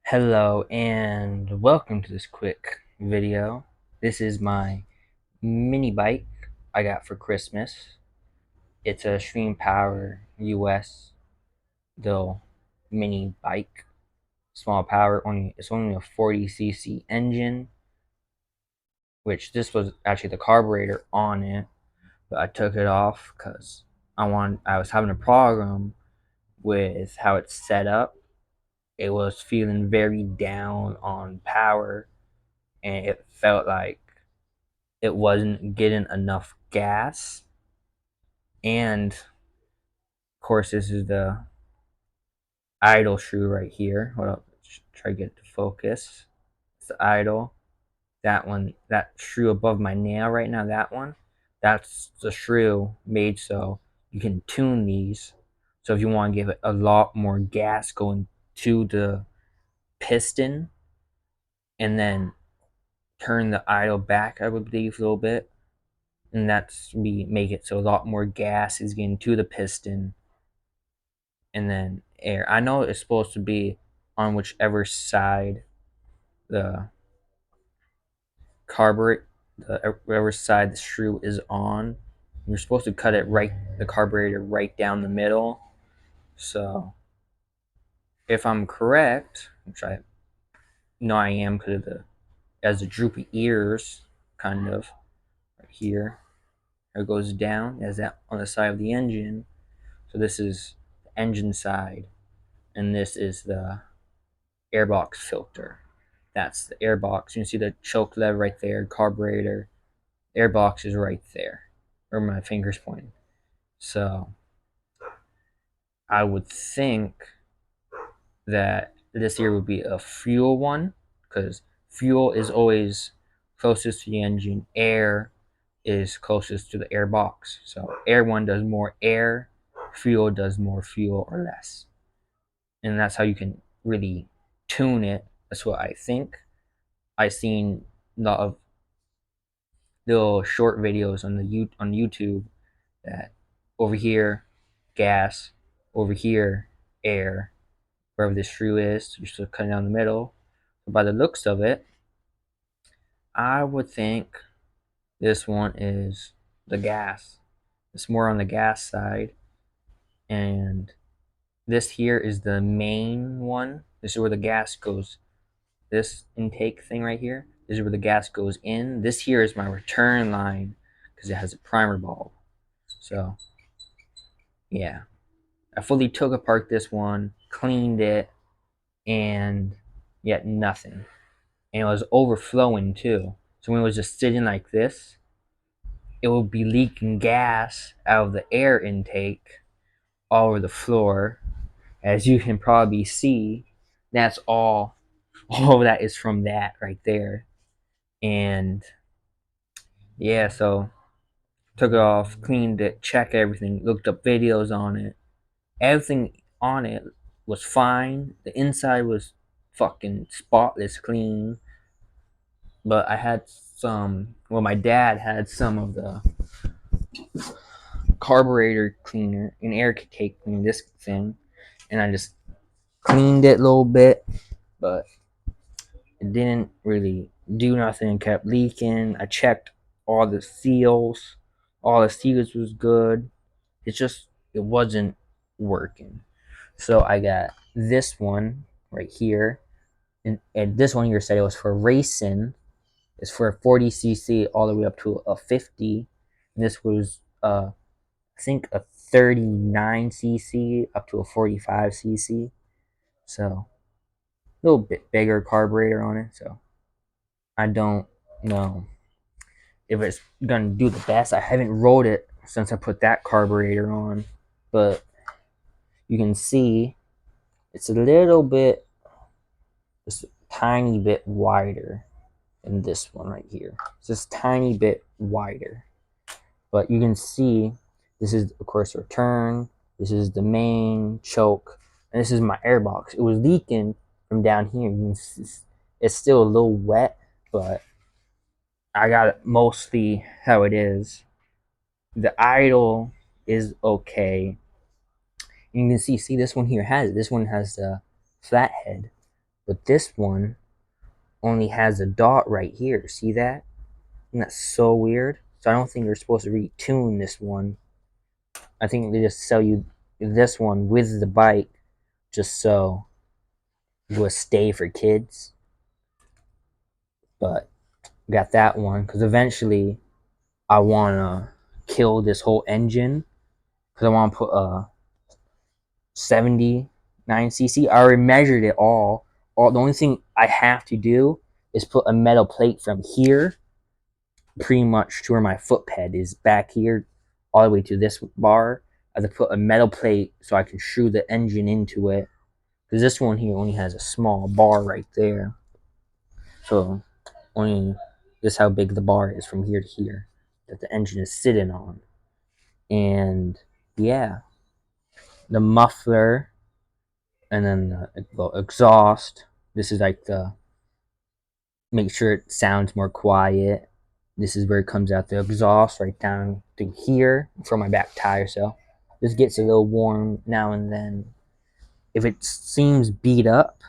Hello and welcome to this quick video. This is my mini bike I got for Christmas. It's a Extreme Power US though mini bike. Small power, it's only a 40cc engine, which this was actually the carburetor on it, but I took it off because I was having a problem with how it's set up. It was feeling very down on power, and it felt like it wasn't getting enough gas. And of course, this is the idle shrew right here. Hold up, try to get it to focus. It's the idle. That one, that shrew above my nail right now, that one, that's the shrew made so you can tune these. So if you want to give it a lot more gas going to the piston, and then turn the idle back, I would believe, a little bit, and that's me make it so a lot more gas is getting to the piston and then air. I know it's supposed to be on whichever side the carburetor, whatever side the shrew is on. You're supposed to cut it right, the carburetor right down the middle. So if I'm correct, which I know I am because of the as the droopy ears, kind of right here. It goes down as that on the side of the engine. So this is the engine side, and this is the airbox filter. That's the airbox. You can see the choke lever right there, carburetor. Airbox is right there, where my finger's pointing. So I would think that this here would be a fuel one, because fuel is always closest to the engine. Air is closest to the airbox. So air one does more air, fuel does more fuel or less. And that's how you can really tune it. That's what I think. I've seen a lot of little short videos on on YouTube that over here gas, over here air, wherever this screw is, you're still cutting down the middle. But by the looks of it, I would think this one is the gas. It's more on the gas side, and this here is the main one. This is where the gas goes. This intake thing right here, this is where the gas goes in. This here is my return line because it has a primer bulb. So yeah, I fully took apart this one, cleaned it, and yet nothing. And it was overflowing too. So when it was just sitting like this, it would be leaking gas out of the air intake all over the floor. As you can probably see, that's all of that is from that right there. And yeah, so took it off, cleaned it, checked everything, looked up videos on it. Everything on it was fine. The inside was fucking spotless clean. But I had my dad had some of the carburetor cleaner and air take cleaner, this thing, and I just cleaned it a little bit, but it didn't really do nothing. It kept leaking. I checked all the seals. All the seals was good. It wasn't working. So I got this one right here, and this one here said it was for racing. It's for a 40cc all the way up to a 50. And this was I think a 39cc up to a 45cc. So a little bit bigger carburetor on it. So I don't know if it's gonna do the best. I haven't rode it since I put that carburetor on, but you can see it's a little bit, just a tiny bit wider than this one right here. It's just a tiny bit wider, but you can see this is of course return. This is the main choke, and this is my airbox. It was leaking from down here. It's still a little wet, but I got it mostly how it is. The idle is okay. You can see this one here has it. This one has the flathead. But this one only has a dot right here. See that? And that's so weird. So I don't think you're supposed to retune this one. I think they just sell you this one with the bike just so it will stay for kids. But got that one because eventually I want to kill this whole engine because I want to put a 79cc. I already measured it all. The only thing I have to do is put a metal plate from here pretty much to where my foot ped is back here all the way to this bar. I have to put a metal plate so I can screw the engine into it because this one here only has a small bar right there. So only this is how big the bar is from here to here that the engine is sitting on. And yeah, the muffler and then the exhaust. This is like the make sure it sounds more quiet. This is where it comes out the exhaust right down to here for my back tire. So this gets a little warm now and then. If it seems beat up,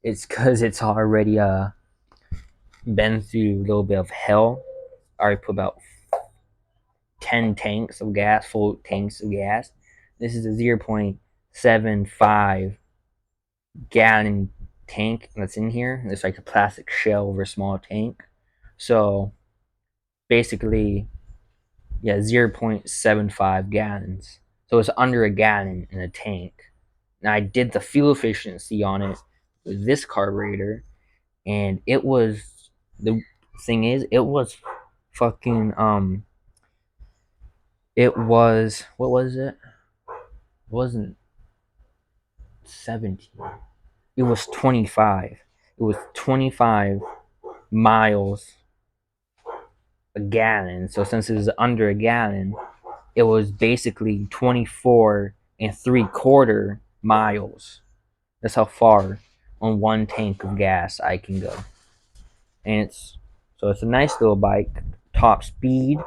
it's because it's already been through a little bit of hell. I already put about 10 tanks of gas, full tanks of gas. This is a 0.75 gallon tank that's in here. It's like a plastic shell over a small tank. So basically, yeah, 0.75 gallons. So it's under a gallon in a tank. Now I did the fuel efficiency on it with this carburetor, and it was the thing is it was fucking it was what was it? It wasn't 17. It was 25. It was 25 miles a gallon. So since it was under a gallon, it was basically 24.75 miles. That's how far on one tank of gas I can go. And it's a nice little bike. Top speed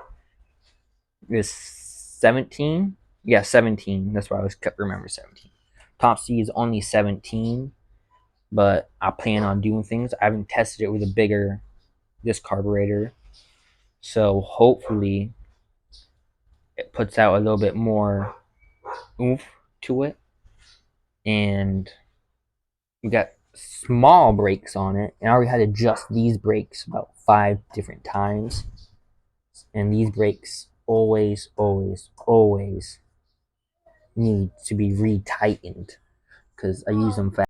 is 17. Yeah, 17. That's why I was kept remember 17. Top speed is only 17, but I plan on doing things. I haven't tested it with this carburetor. So hopefully it puts out a little bit more oomph to it. And we got small brakes on it, and I already had to adjust these brakes about 5 different times. And these brakes always need to be retightened because I use them fast.